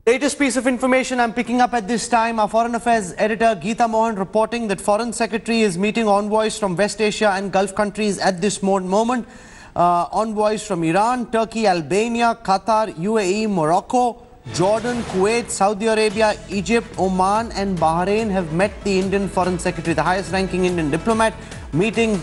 Latest piece of information I'm picking up at this time. Our Foreign Affairs editor Geeta Mohan reporting that Foreign Secretary is meeting envoys from West Asia and Gulf countries at this moment. Envoys from Iran, Turkey, Albania, Qatar, UAE, Morocco, Jordan, Kuwait, Saudi Arabia, Egypt, Oman and Bahrain have met the Indian Foreign Secretary, the highest ranking Indian diplomat, meeting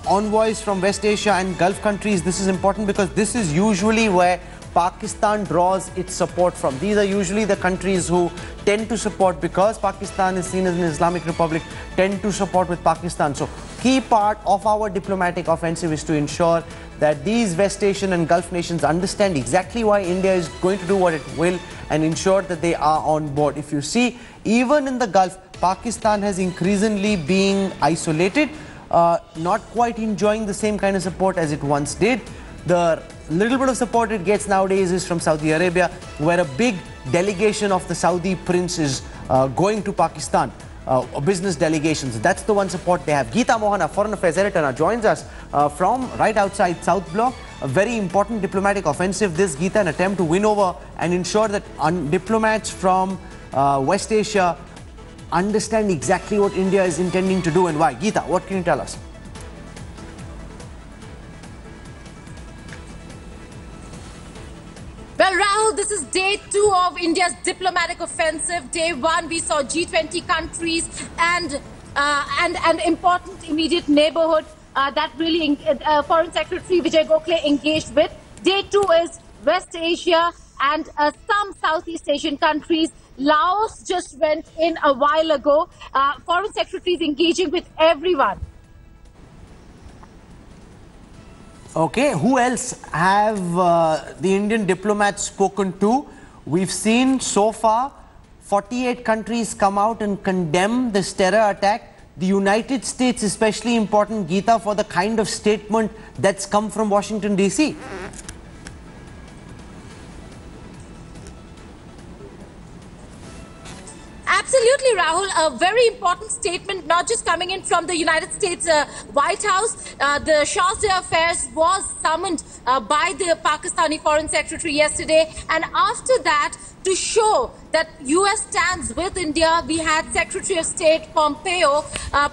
envoys from West Asia and Gulf countries. This is important because this is usually where Pakistan draws its support from. These are usually the countries who tend to support, because Pakistan is seen as an Islamic republic, tend to support with Pakistan. So key part of our diplomatic offensive is to ensure that these West Asian and Gulf nations understand exactly why India is going to do what it will and ensure that they are on board. If you see, even in the Gulf, Pakistan has increasingly been isolated, not quite enjoying the same kind of support as it once did. The little bit of support it gets nowadays is from Saudi Arabia, where a big delegation of the Saudi prince is going to Pakistan, business delegations. That's the one support they have. Geeta Mohan, our Foreign Affairs editor, now joins us from right outside South Block. A very important diplomatic offensive, this, Geeta, an attempt to win over and ensure that diplomats from West Asia understand exactly what India is intending to do and why. Geeta, what can you tell us? Well, Rahul, this is day 2 of India's diplomatic offensive. Day 1, we saw G20 countries and an important immediate neighborhood that really Foreign Secretary Vijay Gokhale engaged with. Day 2 is West Asia and some Southeast Asian countries. Laos just went in a while ago. Foreign Secretary is engaging with everyone. Okay, who else have the Indian diplomats spoken to? We've seen so far 48 countries come out and condemn this terror attack. The United States especially important, Geeta, for the kind of statement that's come from Washington, D.C. Absolutely, Rahul. A very important statement, not just coming in from the United States White House. The Charge d'Affaires was summoned by the Pakistani Foreign Secretary yesterday. And after that, to show that US stands with India, we had Secretary of State Pompeo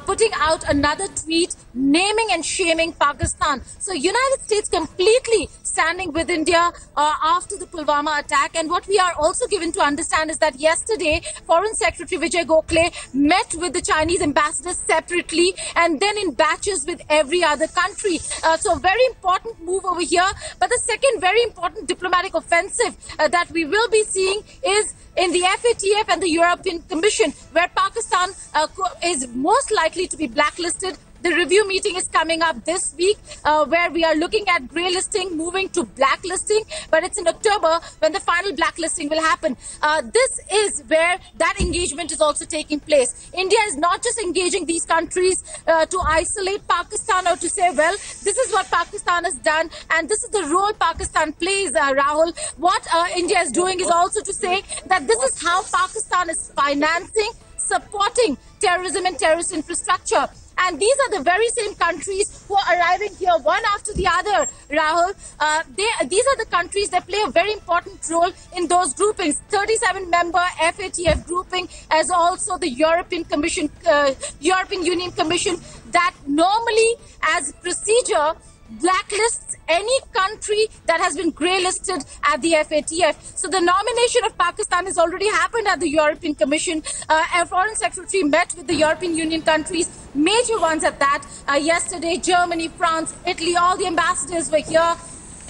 putting out another tweet naming and shaming Pakistan. So United States completely standing with India after the Pulwama attack. And what we are also given to understand is that yesterday, Foreign Secretary Vijay Gokhale met with the Chinese ambassador separately and then in batches with every other country. So very important move over here. But the second very important diplomatic offensive that we will be seeing is in the FATF and the European Commission, where Pakistan is most likely to be blacklisted. The review meeting is coming up this week, where we are looking at grey listing, moving to blacklisting, but it's in October when the final blacklisting will happen. This is where that engagement is also taking place. India is not just engaging these countries to isolate Pakistan or to say, well, this is what Pakistan has done and this is the role Pakistan plays, Rahul. What India is doing is also to say that this is how Pakistan is financing, supporting terrorism and terrorist infrastructure. And these are the very same countries who are arriving here one after the other, Rahul. These are the countries that play a very important role in those groupings. 37-member FATF grouping, as also the European Commission, European Union Commission, that normally, as procedure, blacklists any country that has been grey listed at the FATF. So the nomination of Pakistan has already happened at the European Commission. A Foreign Secretary met with the European Union countries, major ones at that, yesterday. Germany, France, Italy, all the ambassadors were here.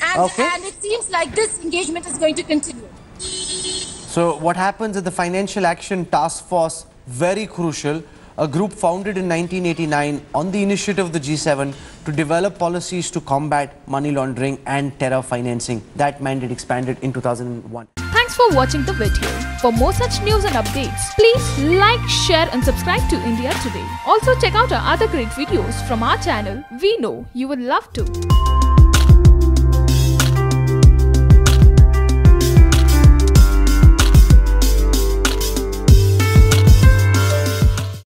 And it seems like this engagement is going to continue. So what happens at the Financial Action Task Force, very crucial. A group founded in 1989 on the initiative of the G7 to develop policies to combat money laundering and terror financing. That mandate expanded in 2001. Thanks for watching the video. For more such news and updates, please like, share and subscribe to India Today. Also check out our other great videos from our channel. We know you will love to.